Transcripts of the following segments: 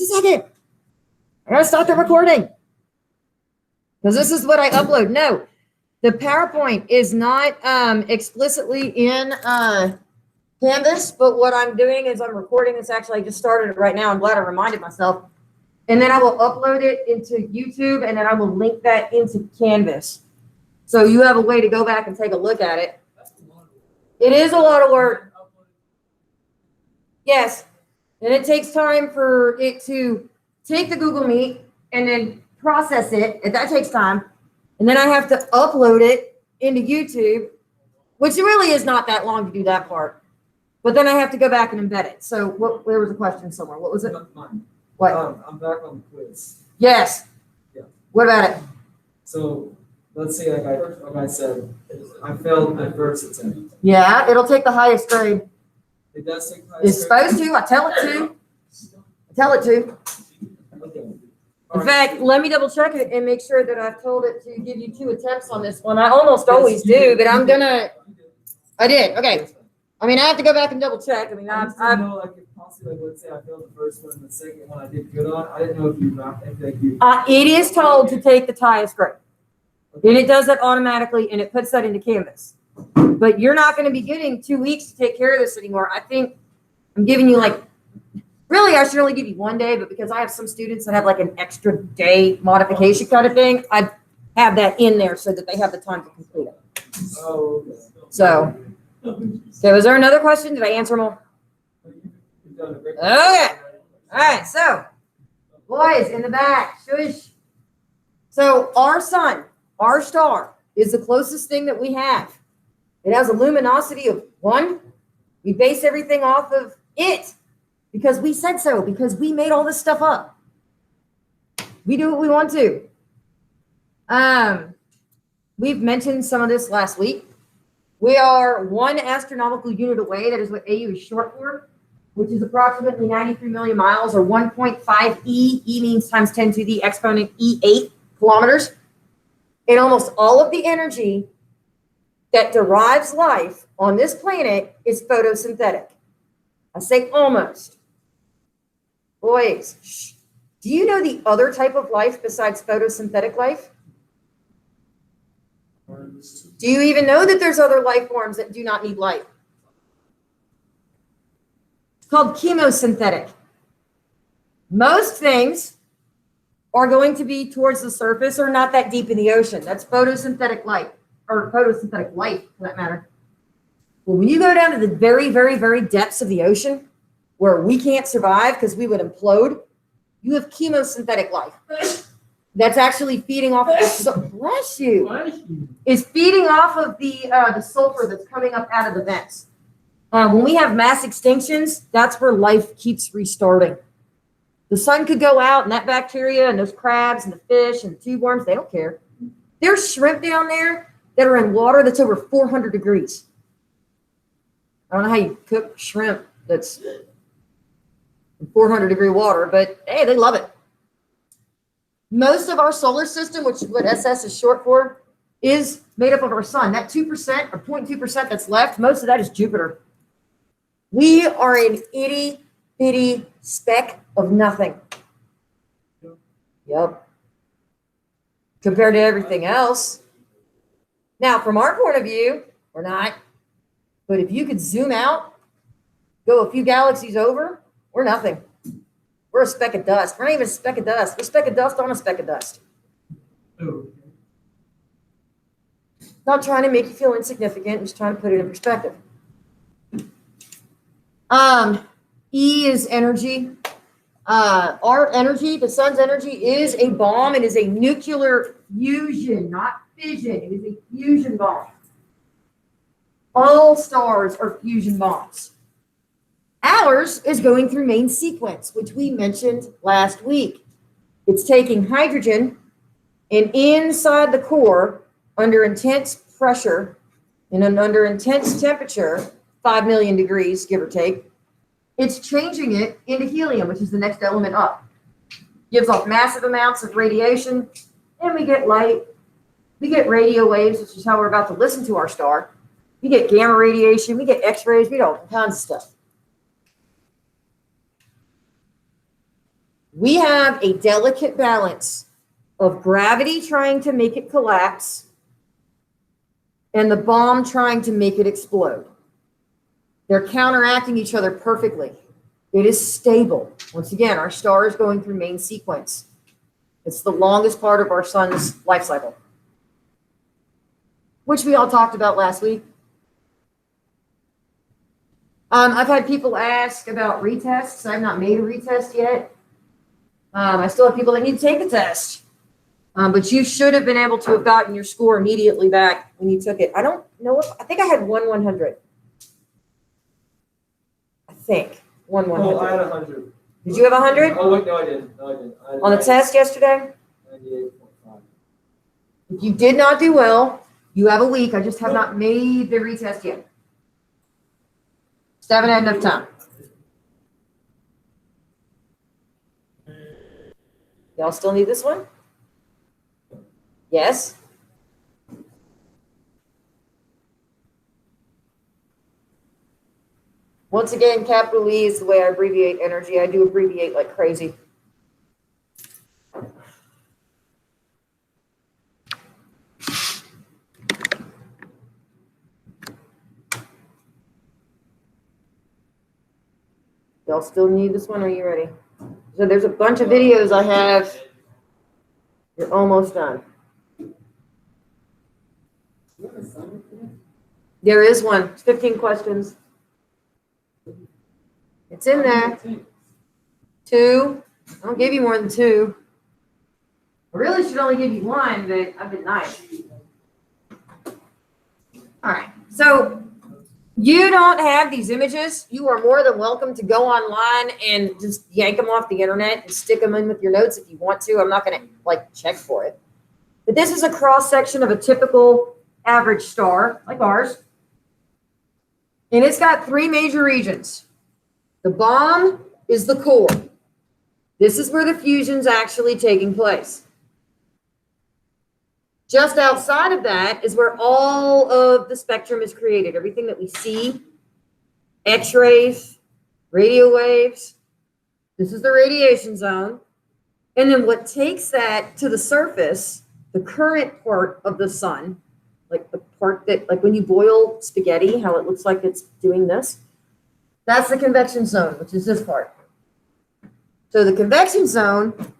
second. I gotta stop the recording. Because this is what I upload. No, the PowerPoint is not explicitly in Canvas, but what I'm doing is I'm recording this. Actually, I just started it right now. I'm glad I reminded myself. And then I will upload it into YouTube, and then I will link that into Canvas. So you have a way to go back and take a look at it. It is a lot of work. Yes. And it takes time for it to take the Google Meet and then process it. And that takes time. And then I have to upload it into YouTube, which really is not that long to do that part. But then I have to go back and embed it. So where was the question somewhere? What was it? Mine. What? I'm back on the quiz. Yes. Yeah. What about it? So let's say, like I said, I failed my first attempt. Yeah, it'll take the highest grade. It does take the highest It's supposed to. I tell it to. I tell it to. Okay. In fact, let me double check it and make sure that I've told it to give you 2 attempts on this one. I almost always do, but I'm gonna. I did. Okay. I mean, I have to go back and double check. I mean, I just didn't know, like, if possibly, like, let's say I failed the first one and the second one I did good on. I didn't know if you. It is told to take the highest grade. And it does that automatically, and it puts that into Canvas. But you're not going to be getting 2 weeks to take care of this anymore. I think I'm giving you really, I should only give you 1 day, but because I have some students that have like an extra day modification kind of thing, I have that in there so that they have the time to complete it. Oh, okay. So was there another question? Did I answer them all? Okay. All right. So, boys in the back, shush. So our sun, our star, is the closest thing that we have. It has a luminosity of 1. We base everything off of it because we said so, because we made all this stuff up. We do what we want to. We've mentioned some of this last week. We are 1 astronomical unit away. That is what AU is short for, which is approximately 93 million miles, or 1.5 E. E means times 10 to the exponent E8 kilometers. And almost all of the energy that derives life on this planet is photosynthetic. I say almost. Boys, shh. Do you know the other type of life besides photosynthetic life? Do you even know that there's other life forms that do not need light? It's called chemosynthetic. Most things are going to be towards the surface or not that deep in the ocean. That's photosynthetic light, or photosynthetic life for that matter. Well, when you go down to the very, very, very depths of the ocean where we can't survive because we would implode, you have chemosynthetic life. That's actually feeding off of the bless you. Is feeding off of the sulfur that's coming up out of the vents. When we have mass extinctions, that's where life keeps restarting. The sun could go out, and that bacteria and those crabs and the fish and the tube worms, they don't care. There's shrimp down there that are in water that's over 400 degrees. I don't know how you cook shrimp that's in 400-degree water, but hey, they love it. Most of our solar system, which is what SS is short for, is made up of our sun. That 2% or 0.2% that's left, most of that is Jupiter. We are an itty bitty speck of nothing. Yep. Compared to everything else. Now, from our point of view, we're not. But if you could zoom out, go a few galaxies over, we're nothing. We're a speck of dust. We're not even a speck of dust. We're a speck of dust on a speck of dust. Not trying to make you feel insignificant, just trying to put it in perspective. E is energy. Our energy, the sun's energy, is a bomb. It is a nuclear fusion, not fission. It is a fusion bomb. All stars are fusion bombs. Ours is going through main sequence, which we mentioned last week. It's taking hydrogen, and inside the core, under intense pressure and under intense temperature, 5 million degrees, give or take, it's changing it into helium, which is the next element up. Gives off massive amounts of radiation, and we get light. We get radio waves, which is how we're about to listen to our star. We get gamma radiation, we get X-rays, we get all kinds of stuff. We have a delicate balance of gravity trying to make it collapse and the bomb trying to make it explode. They're counteracting each other perfectly. It is stable. Once again, our star is going through main sequence. It's the longest part of our sun's life cycle, which we all talked about last week. I've had people ask about retests. I've not made a retest yet. I still have people that need to take the test. But you should have been able to have gotten your score immediately back when you took it. I don't know if, I think I had 100. I think. 100. Oh, I had 100. Did you have 100? Oh, wait, no, I didn't. No, I didn't. On the test yesterday? 98.5. If you did not do well, you have a week. I just have not made the retest yet. Just haven't had enough time. Y'all still need this one? Yes? Once again, capital E is the way I abbreviate energy. I do abbreviate like crazy. Y'all still need this one? Are you ready? So there's a bunch of videos I have. You're almost done. There is one. It's 15 questions. It's in there. 2. I don't give you more than 2. I really should only give you 1, but I've been nice. All right. So you don't have these images. You are more than welcome to go online and just yank them off the internet and stick them in with your notes if you want to. I'm not going to like check for it. But this is a cross section of a typical average star like ours. And it's got 3 major regions. The bomb is the core. This is where the fusion's actually taking place. Just outside of that is where all of the spectrum is created. Everything that we see, X-rays, radio waves. This is the radiation zone. And then what takes that to the surface, the current part of the sun, like the part that, like when you boil spaghetti, how it looks like it's doing this, that's the convection zone, which is this part. So the convection zone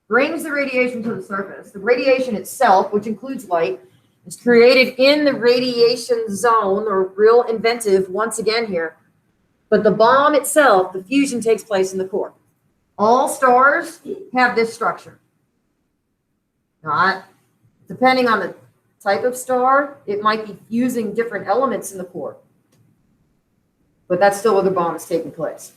brings the radiation to the surface. The radiation itself, which includes light, is created in the radiation zone, or real inventive once again here. But the bomb itself, the fusion takes place in the core. All stars have this structure. Not depending on the type of star, it might be fusing different elements in the core. But that's still where the bomb is taking place.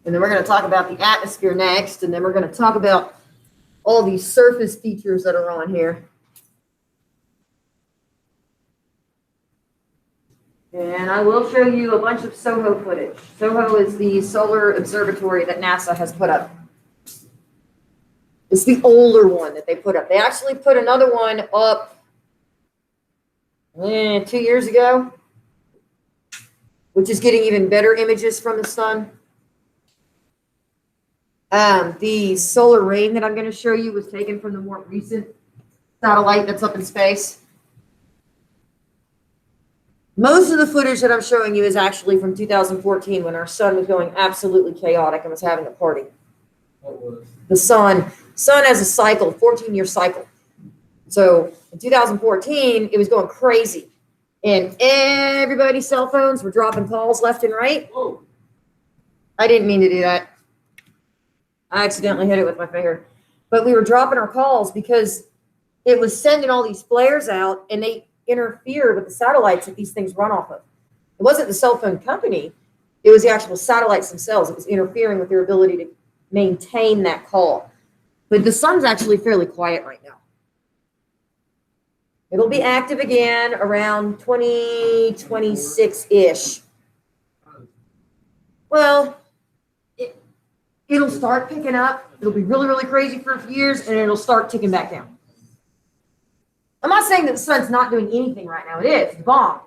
And then we're going to talk about the atmosphere next, and then we're going to talk about all these surface features that are on here. And I will show you a bunch of SOHO footage. SOHO is the solar observatory that NASA has put up. It's the older one that they put up. They actually put another one up 2 years ago, which is getting even better images from the sun. The solar rain that I'm going to show you was taken from the more recent satellite that's up in space. Most of the footage that I'm showing you is actually from 2014 when our sun was going absolutely chaotic and was having a party. What was? The sun has a cycle, 14-year cycle. So in 2014, it was going crazy. And everybody's cell phones were dropping calls left and right. Whoa. I didn't mean to do that. I accidentally hit it with my finger. But we were dropping our calls because it was sending all these flares out, and they interfere with the satellites that these things run off of. It wasn't the cell phone company. It was the actual satellites themselves. It was interfering with their ability to maintain that call. But the sun's actually fairly quiet right now. It'll be active again around 2026-ish. Well, it'll start picking up. It'll be really, really crazy for a few years, and it'll start ticking back down. I'm not saying that the sun's not doing anything right now. It is. It's a bomb.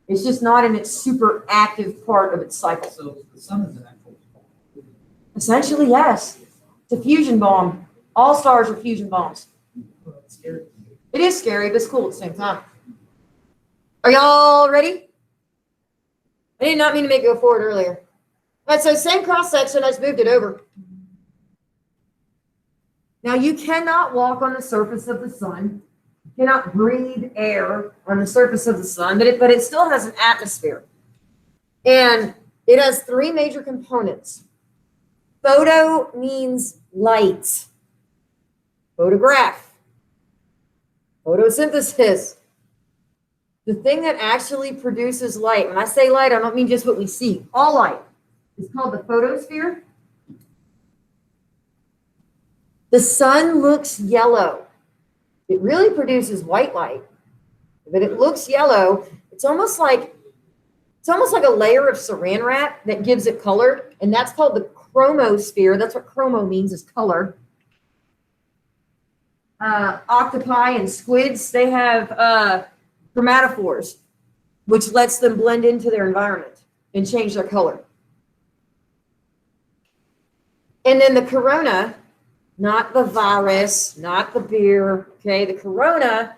It's just not in its super active part of its cycle. So the sun is an actual. Essentially, yes. It's a fusion bomb. All stars are fusion bombs. Well, it's scary. It is scary, but it's cool at the same time. Are y'all ready? I did not mean to make it go forward earlier. All right, so same cross section, I just moved it over. Now you cannot walk on the surface of the sun. You cannot breathe air on the surface of the sun, but it still has an atmosphere. And it has three major components. Photo means light. Photograph. Photosynthesis. The thing that actually produces light, when I say light, I don't mean just what we see. All light is called the photosphere. The sun looks yellow. It really produces white light, but it looks yellow. It's almost like a layer of saran wrap that gives it color, and that's called the chromosphere. That's what chromo means, is color. Octopi and squids, they have chromatophores, which lets them blend into their environment and change their color. And then the corona, not the virus, not the beer, okay? The corona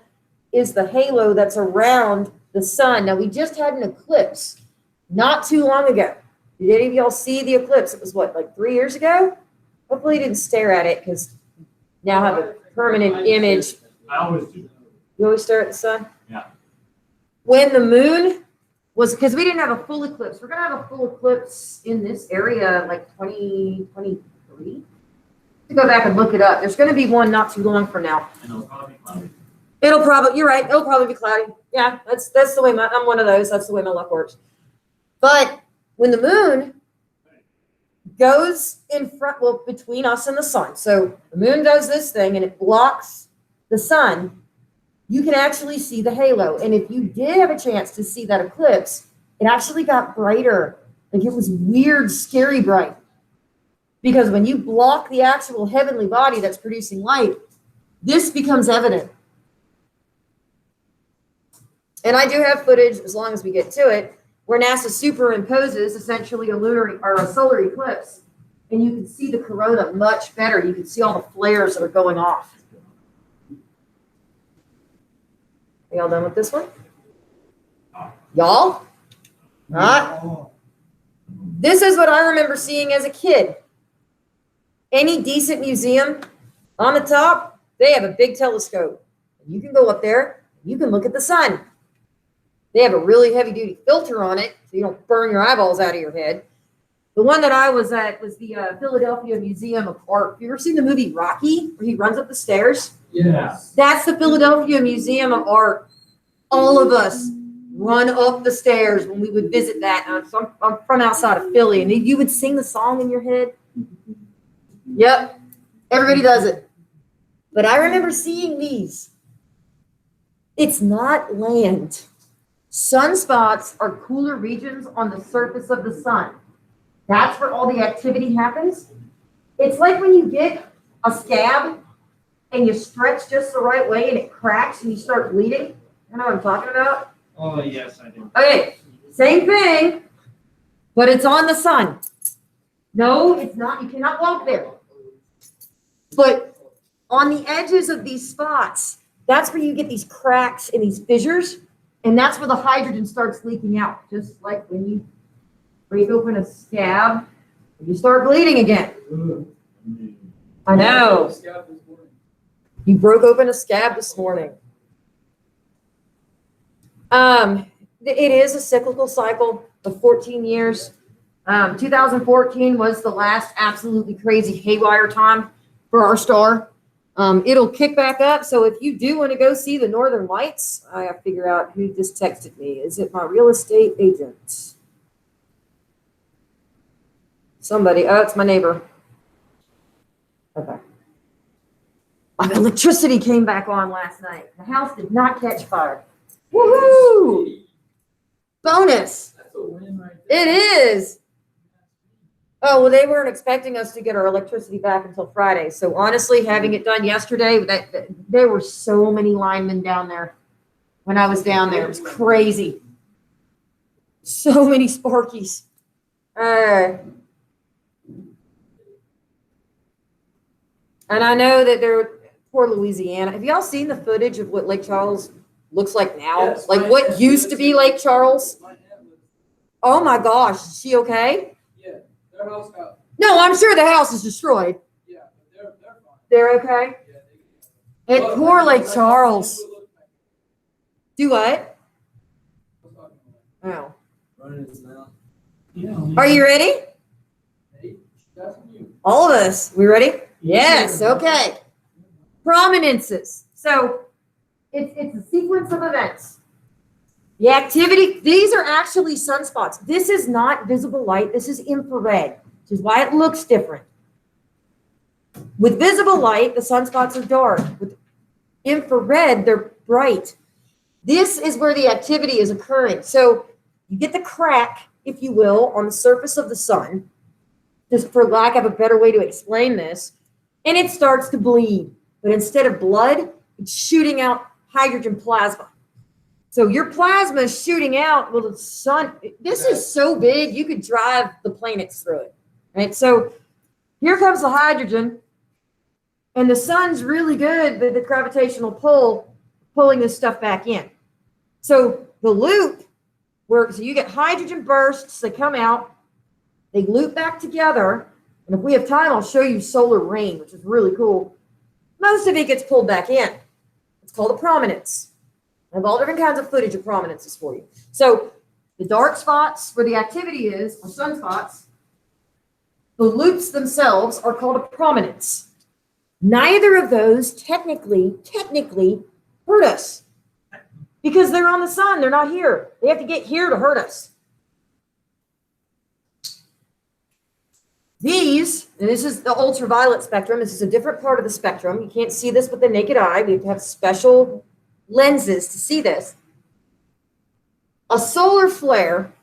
is the halo that's around the sun. Now, we just had an eclipse not too long ago. Did any of y'all see the eclipse? It was what, like 3 years ago? Hopefully you didn't stare at it, because now I have a permanent image. I always do. You always stare at the sun? Yeah. When the moon was, because we didn't have a full eclipse. We're going to have a full eclipse in this area like 2023. To go back and look it up. There's going to be one not too long from now. And it'll probably be cloudy. It'll probably, you're right, it'll probably be cloudy. Yeah, that's the way I'm one of those. That's the way my luck works. But when the moon goes in front, well, between us and the sun. So the moon does this thing and it blocks the sun. You can actually see the halo. And if you did have a chance to see that eclipse, it actually got brighter. Like it was weird, scary bright. Because when you block the actual heavenly body that's producing light, this becomes evident. And I do have footage, as long as we get to it, where NASA superimposes essentially a lunar or a solar eclipse, and you can see the corona much better. You can see all the flares that are going off. Are y'all done with this one? Y'all? Not? This is what I remember seeing as a kid. Any decent museum on the top, they have a big telescope. You can go up there, you can look at the sun. They have a really heavy duty filter on it, so you don't burn your eyeballs out of your head. The one that I was at was the Philadelphia Museum of Art. Have you ever seen the movie Rocky, where he runs up the stairs? Yeah. That's the Philadelphia Museum of Art. All of us run up the stairs when we would visit that. So I'm from outside of Philly, and you would sing the song in your head. Yep, everybody does it. But I remember seeing these. It's not land. Sunspots are cooler regions on the surface of the sun. That's where all the activity happens. It's like when you get a scab and you stretch just the right way and it cracks and you start bleeding. You know what I'm talking about? Oh, yes, I do. Okay, same thing, but it's on the sun. No, it's not. You cannot walk there. But on the edges of these spots, that's where you get these cracks and these fissures, and that's where the hydrogen starts leaking out, just like when you break open a scab, and you start bleeding again. I know. You broke open a scab this morning. It is a cyclical cycle of 14 years. 2014 was the last absolutely crazy haywire time for our star. It'll kick back up. So if you do want to go see the Northern Lights, I have to figure out who just texted me. Is it my real estate agent? Somebody. Oh, it's my neighbor. Okay. My electricity came back on last night. The house did not catch fire. Woohoo! Bonus. That's a win right there. It is. Oh, well, they weren't expecting us to get our electricity back until Friday. So honestly, having it done yesterday, there were so many linemen down there when I was down there. It was crazy. So many Sparkies. And I know that poor Louisiana. Have y'all seen the footage of what Lake Charles looks like now? Yes, Like my what aunt used to lives be in- Lake Charles? My aunt lives- Oh my gosh, is she okay? Yeah, their house got, No, I'm sure the house is destroyed. yeah, but they're fine. They're okay? Yeah, they And poor Lake Like, Charles. people look back. Do what? What's talking about? Oh. Running his mouth. Are you ready? Hey, she's asking you. All of us. We ready? Yes, okay. Prominences. So it's a sequence of events. The activity, these are actually sunspots. This is not visible light. This is infrared, which is why it looks different. With visible light, the sunspots are dark. With infrared, they're bright. This is where the activity is occurring. So you get the crack, if you will, on the surface of the sun, just for lack of a better way to explain this, and it starts to bleed. But instead of blood, it's shooting out hydrogen plasma. So your plasma is shooting out. Well, the sun, this is so big, you could drive the planets through it, right? So here comes the hydrogen, and the sun's really good, but the gravitational pull, pulling this stuff back in. So the loop, so you get hydrogen bursts, they come out, they loop back together, and if we have time, I'll show you solar rain, which is really cool. Most of it gets pulled back in. It's called a prominence. I have all different kinds of footage of prominences for you. So the dark spots where the activity is, or sunspots, the loops themselves are called a prominence. Neither of those technically hurt us because they're on the sun. They're not here. They have to get here to hurt us. These, and this is the ultraviolet spectrum. This is a different part of the spectrum. You can't see this with the naked eye. We have to have special lenses to see this. A solar flare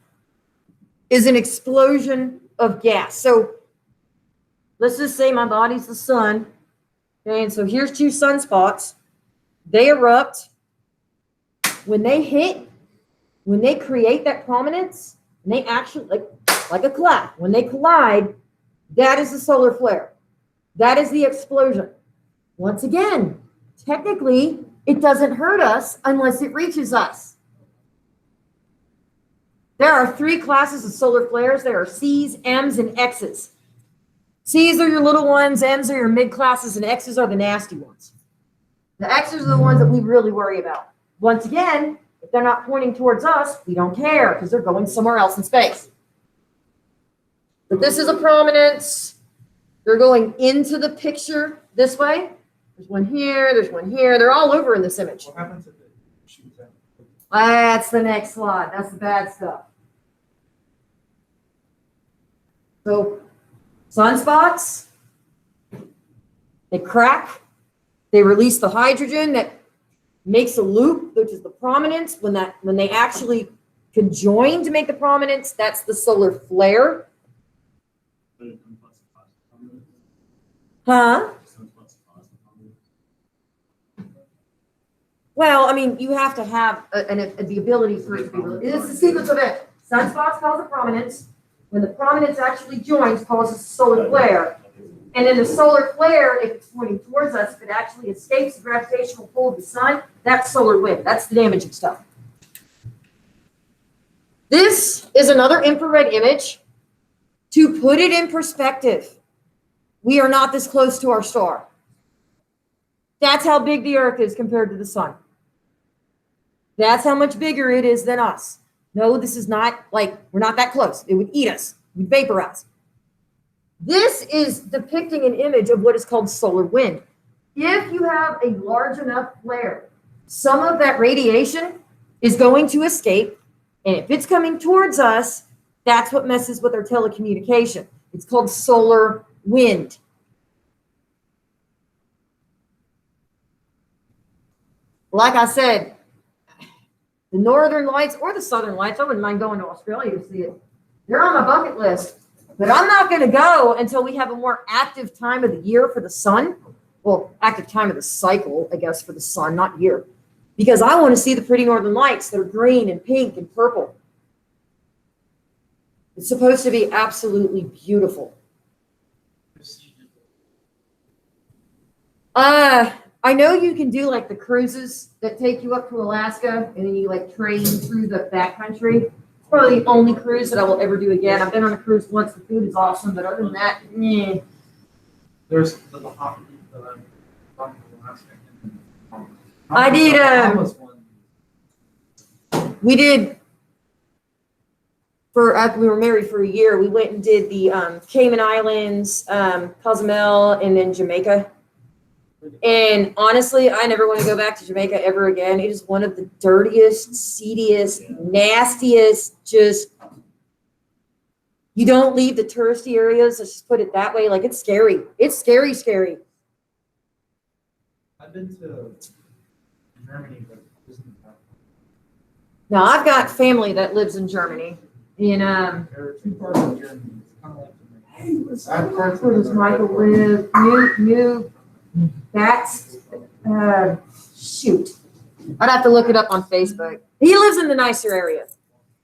is an explosion of gas. So let's just say my body's the sun. Okay, and so here's two sunspots. They erupt. When they hit, when they create that prominence, and they actually, like a clap, when they collide, that is the solar flare. That is the explosion. Once again, technically, it doesn't hurt us unless it reaches us. There are three classes of solar flares. There are C's, M's, and X's. C's are your little ones, M's are your mid classes, and X's are the nasty ones. The X's are the ones that we really worry about. Once again, if they're not pointing towards us, we don't care because they're going somewhere else in space. But this is a prominence. They're going into the picture this way. There's one here, there's one here. They're all over in this image. What happens if it shoots out? That's the next slide. That's the bad stuff. So sunspots, they crack. They release the hydrogen that makes a loop, which is the prominence. When they actually conjoin to make the prominence, that's the solar flare. Huh? Well, I mean, you have to have the ability for it to be released. It's a sequence of it. Sunspots cause a prominence. When the prominence actually joins, causes a solar flare. And then the solar flare, if it's pointing towards us, if it actually escapes the gravitational pull of the sun, that's solar wind. That's the damaging stuff. This is another infrared image. To put it in perspective, we are not this close to our star. That's how big the Earth is compared to the sun. That's how much bigger it is than us. No, this is not like, we're not that close. It would eat us. It would vaporize. This is depicting an image of what is called solar wind. If you have a large enough flare, some of that radiation is going to escape. And if it's coming towards us, that's what messes with our telecommunication. It's called solar wind. Like I said, the northern lights or the southern lights, I wouldn't mind going to Australia to see it. They're on my bucket list, but I'm not going to go until we have a more active time of the year for the sun. Well, active time of the cycle, I guess, for the sun, not year. Because I want to see the pretty northern lights that are green and pink and purple. It's supposed to be absolutely beautiful. I know you can do like the cruises that take you up to Alaska and then you like train through the backcountry. It's probably the only cruise that I will ever do again. I've been on a cruise once. The food is awesome, but other than that, meh. There's the Bahamas that I'm talking to Alaska. I did, Bahamas one. We did for after we were married for a year. We went and did the Cayman Islands, Cozumel, and then Jamaica. And honestly, I never want to go back to Jamaica ever again. It is one of the dirtiest, seediest, nastiest, just, you don't leave the touristy areas. Let's just put it that way. Like, it's scary. It's scary, scary. I've been to Germany, but isn't that Now, I've got family that lives in Germany. And, there are two parts of Germany. It's kind of like the where does Michael live? New, that's, shoot. I'd have to look it up on Facebook. He lives in the nicer area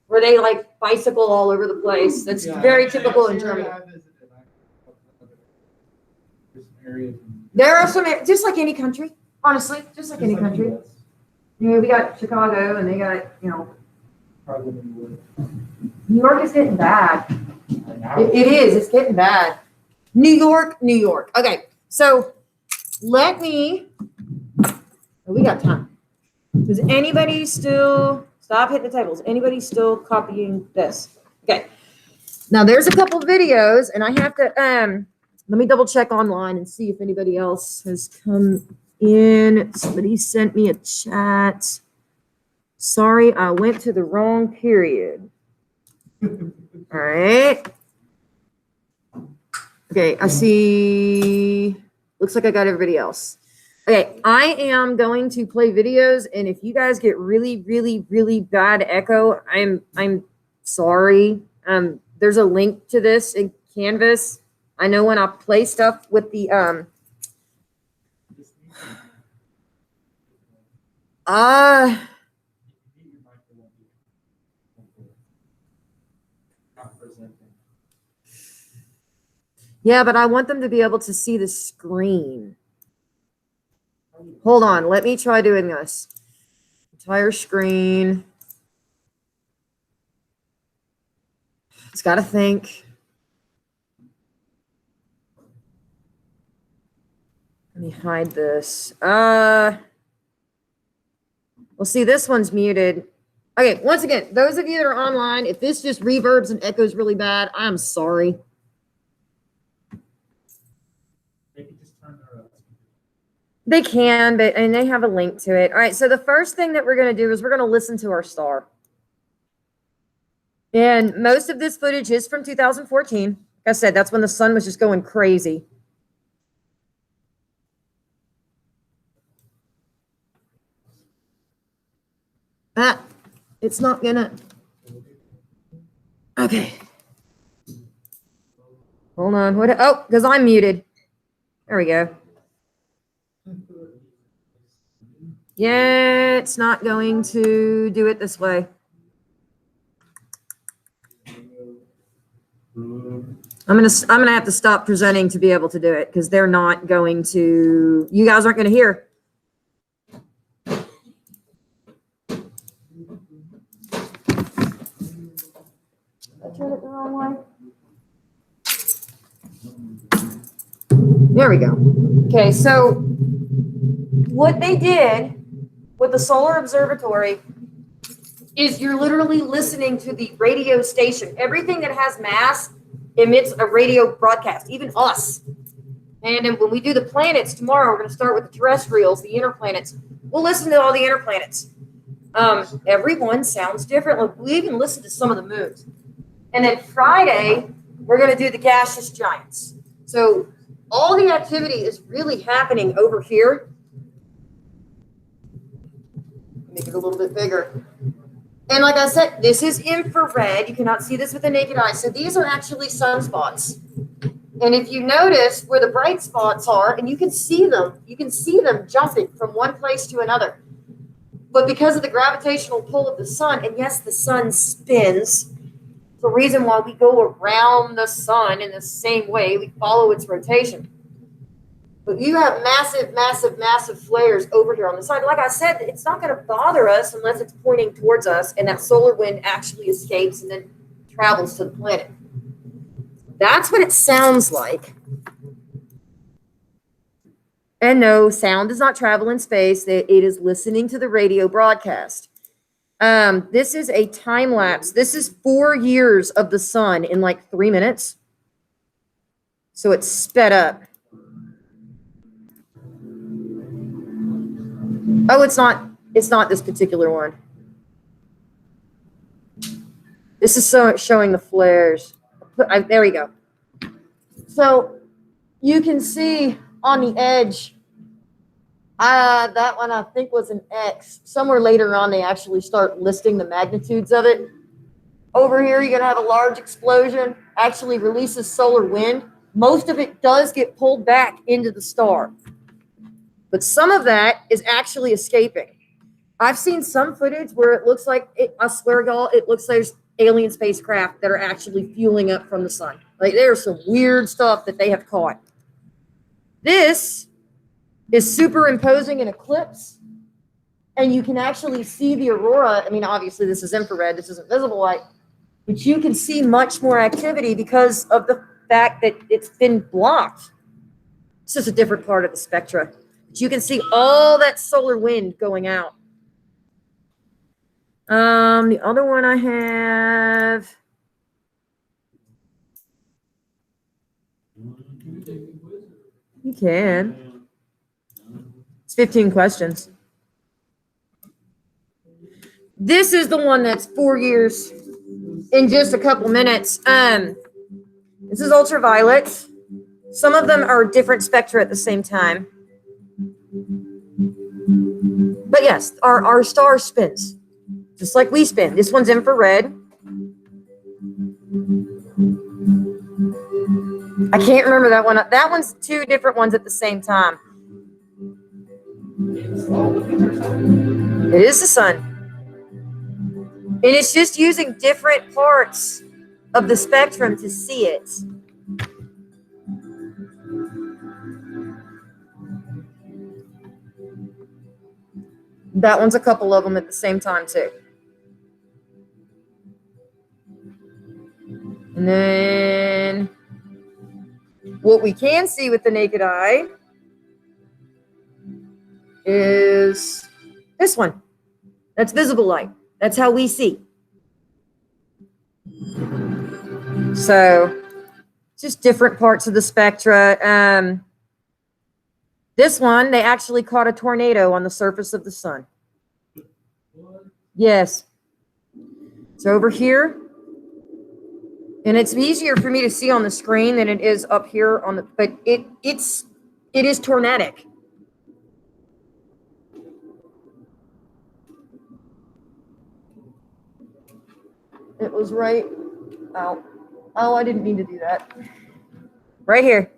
where they like bicycle all over the place. That's very typical in Germany. I visited. There's some areas. There are some, just like any country, honestly, just like any country. You know, we got Chicago and they got, you know, New York is getting bad. It is, it's getting bad. New York. Okay, so let me, we got time. Does anybody still, stop hitting the table. Is anybody still copying this? Okay. Now there's a couple videos and I have to, let me double check online and see if anybody else has come in. Somebody sent me a chat. Sorry, I went to the wrong period. All right. Okay, I see. Looks like I got everybody else. Okay, I am going to play videos, and if you guys get really, really, really bad echo, I'm sorry. There's a link to this in Canvas. I know when I play stuff with the yeah, but I want them to be able to see the screen. Hold on, let me try doing this. Entire screen. It's got to think. Let me hide this. Well, see, this one's muted. Okay, once again, those of you that are online, if this just reverbs and echoes really bad, I'm sorry. They can, but and they have a link to it. All right, so the first thing that we're going to do is we're going to listen to our star. And most of this footage is from 2014. Like I said, that's when the sun was just going crazy. It's not gonna. Okay. Hold on. What? Oh, because I'm muted. There we go. Yeah, it's not going to do it this way. I'm gonna have to stop presenting to be able to do it because they're not going to. You guys aren't going to hear. I turn it the wrong way. There we go. Okay, so what they did with the solar observatory is you're literally listening to the radio station. Everything that has mass emits a radio broadcast, even us. And then when we do the planets tomorrow, we're going to start with the terrestrials, the inner planets. We'll listen to all the inner planets. Everyone sounds different. Like, we even listen to some of the moons. And then Friday, we're going to do the gaseous giants. So all the activity is really happening over here. Make it a little bit bigger. And like I said, this is infrared. You cannot see this with the naked eye. So these are actually sunspots. And if you notice where the bright spots are, and you can see them jumping from one place to another. But because of the gravitational pull of the sun, and yes, the sun spins, It's the reason why we go around the sun in the same way. We follow its rotation. But you have massive, massive, massive flares over here on the side. Like I said, it's not going to bother us unless it's pointing towards us and that solar wind actually escapes and then travels to the planet. That's what it sounds like. And no, sound does not travel in space. It is listening to the radio broadcast. This is a time lapse. This is 4 years of the sun in like 3 minutes. So it's sped up. Oh, it's not this particular one. This is showing the flares. There we go. So you can see on the edge, that one I think was an X. Somewhere later on, they actually start listing the magnitudes of it. Over here, you're going to have a large explosion, actually releases solar wind. Most of it does get pulled back into the star. But some of that is actually escaping. I've seen some footage where it looks like, I swear to God, it looks like there's alien spacecraft that are actually fueling up from the sun. Like there's some weird stuff that they have caught. This is superimposing an eclipse, and you can actually see the aurora. I mean, obviously this is infrared, this isn't visible light, but you can see much more activity because of the fact that it's been blocked. It's just a different part of the spectra. But you can see all that solar wind going out. The other one I have. You can. It's 15 questions. This is the one that's 4 years in just a couple minutes. This is ultraviolet. Some of them are different spectra at the same time. But yes, our star spins, just like we spin. This one's infrared. I can't remember that one. That one's 2 different ones at the same time. It is the sun. And it's just using different parts of the spectrum to see it. That one's a couple of them at the same time too. And then what we can see with the naked eye is this one. That's visible light. That's how we see. So just different parts of the spectra. This one, they actually caught a tornado on the surface of the sun. Yes. It's over here. And it's easier for me to see on the screen than it is up here on the, but it is tornadic. It was right out. Oh, I didn't mean to do that. Right here.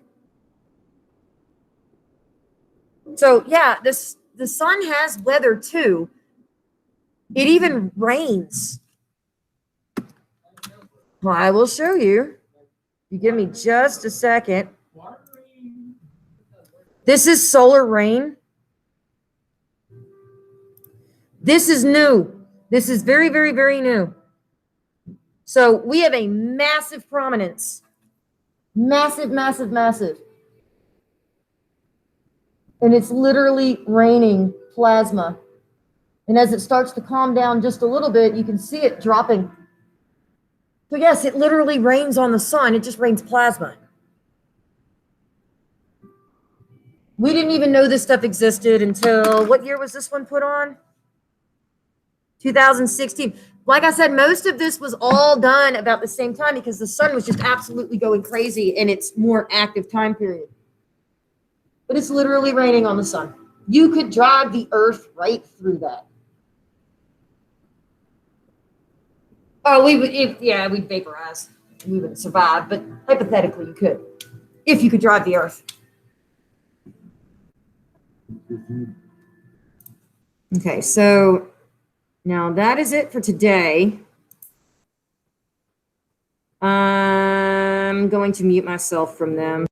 So yeah, the sun has weather too. It even rains. Well, I will show you. You give me just a second. This is solar rain. This is new. This is very, very, very new. So we have a massive prominence. Massive, massive, massive. And it's literally raining plasma. And as it starts to calm down just a little bit, you can see it dropping. So yes, it literally rains on the sun. It just rains plasma. We didn't even know this stuff existed until, what year was this one put on? 2016. Like I said, most of this was all done about the same time because the sun was just absolutely going crazy in its more active time period. But it's literally raining on the sun. You could drive the earth right through that. Oh, we'd vaporize. We wouldn't survive, but hypothetically you could, if you could drive the earth. Okay, so now that is it for today. I'm going to mute myself from them.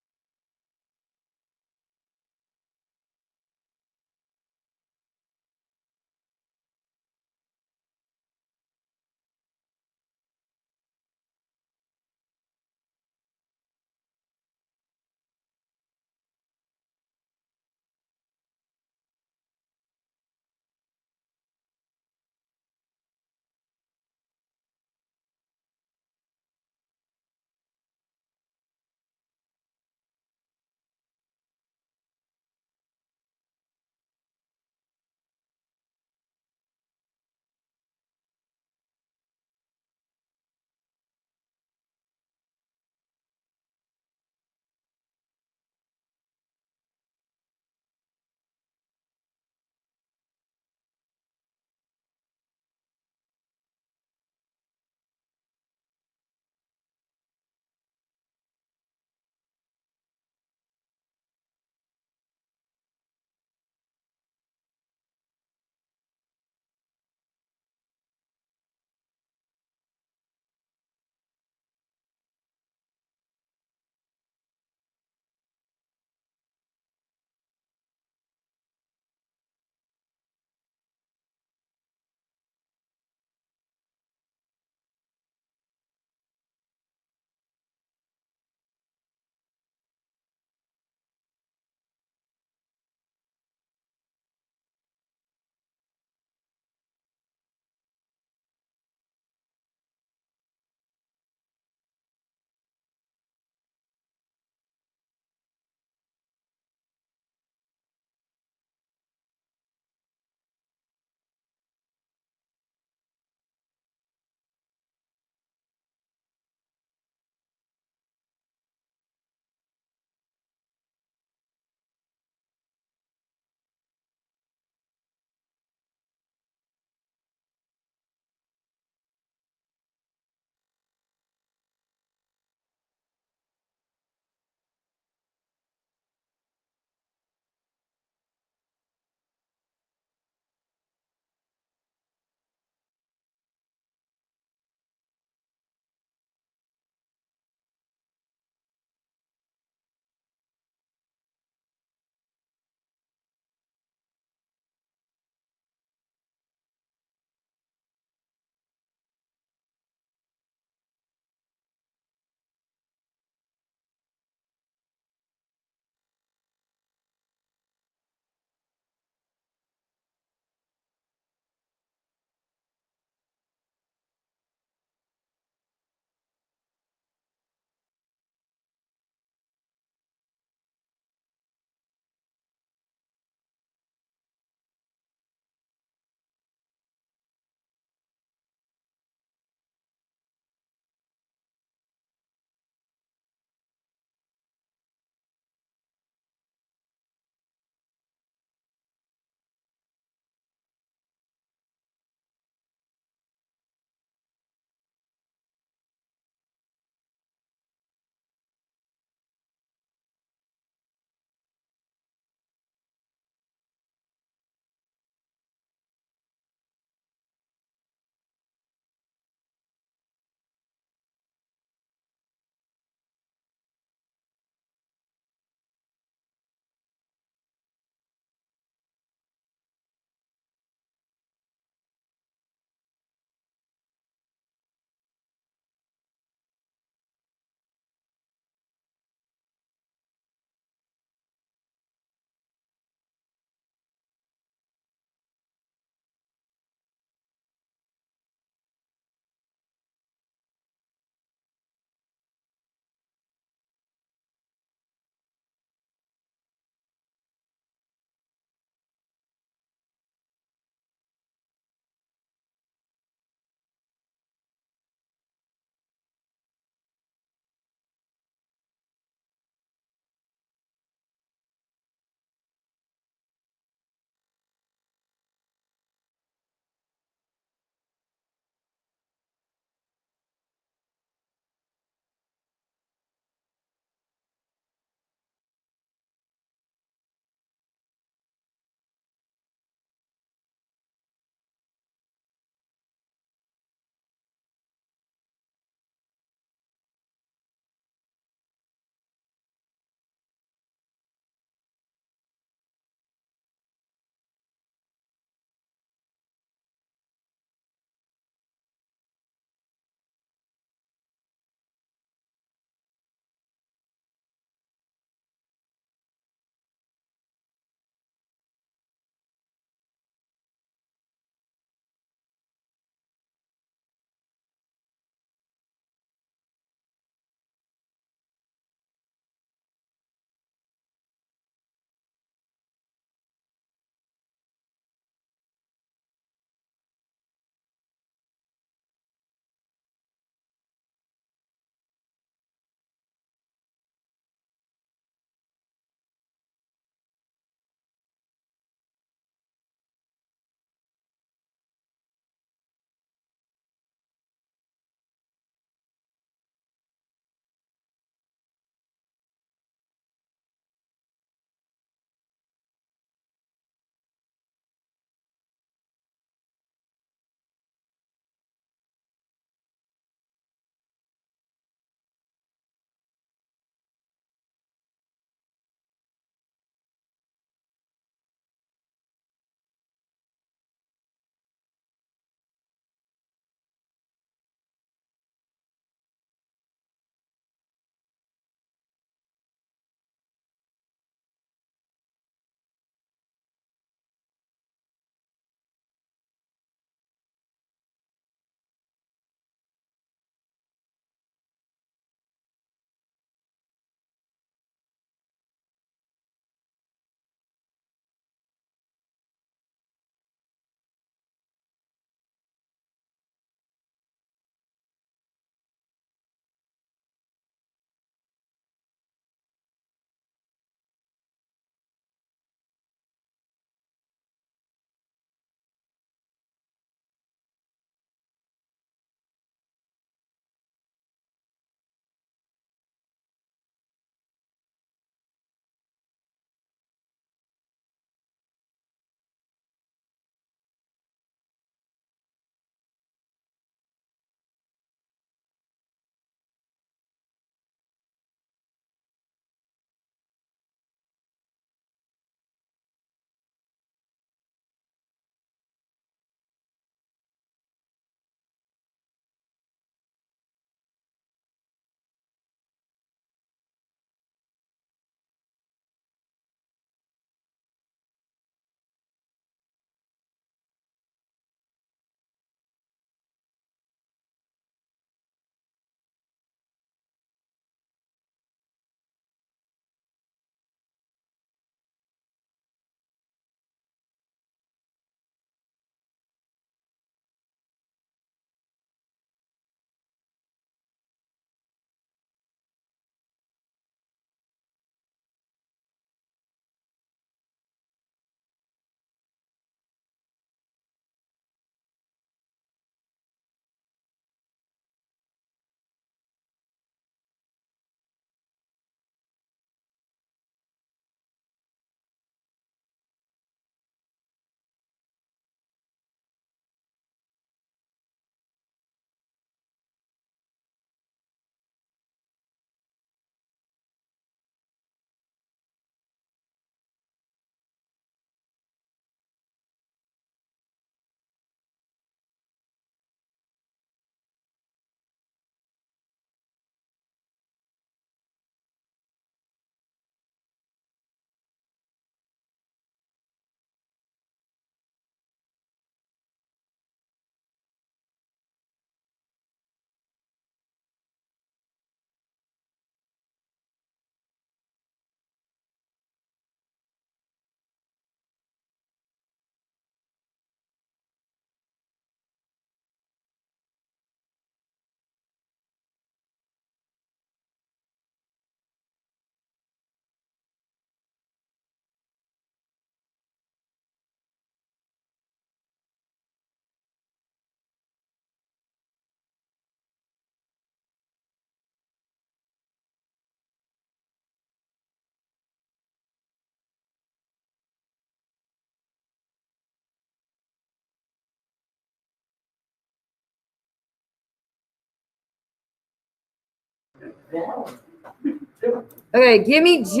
Okay, give me just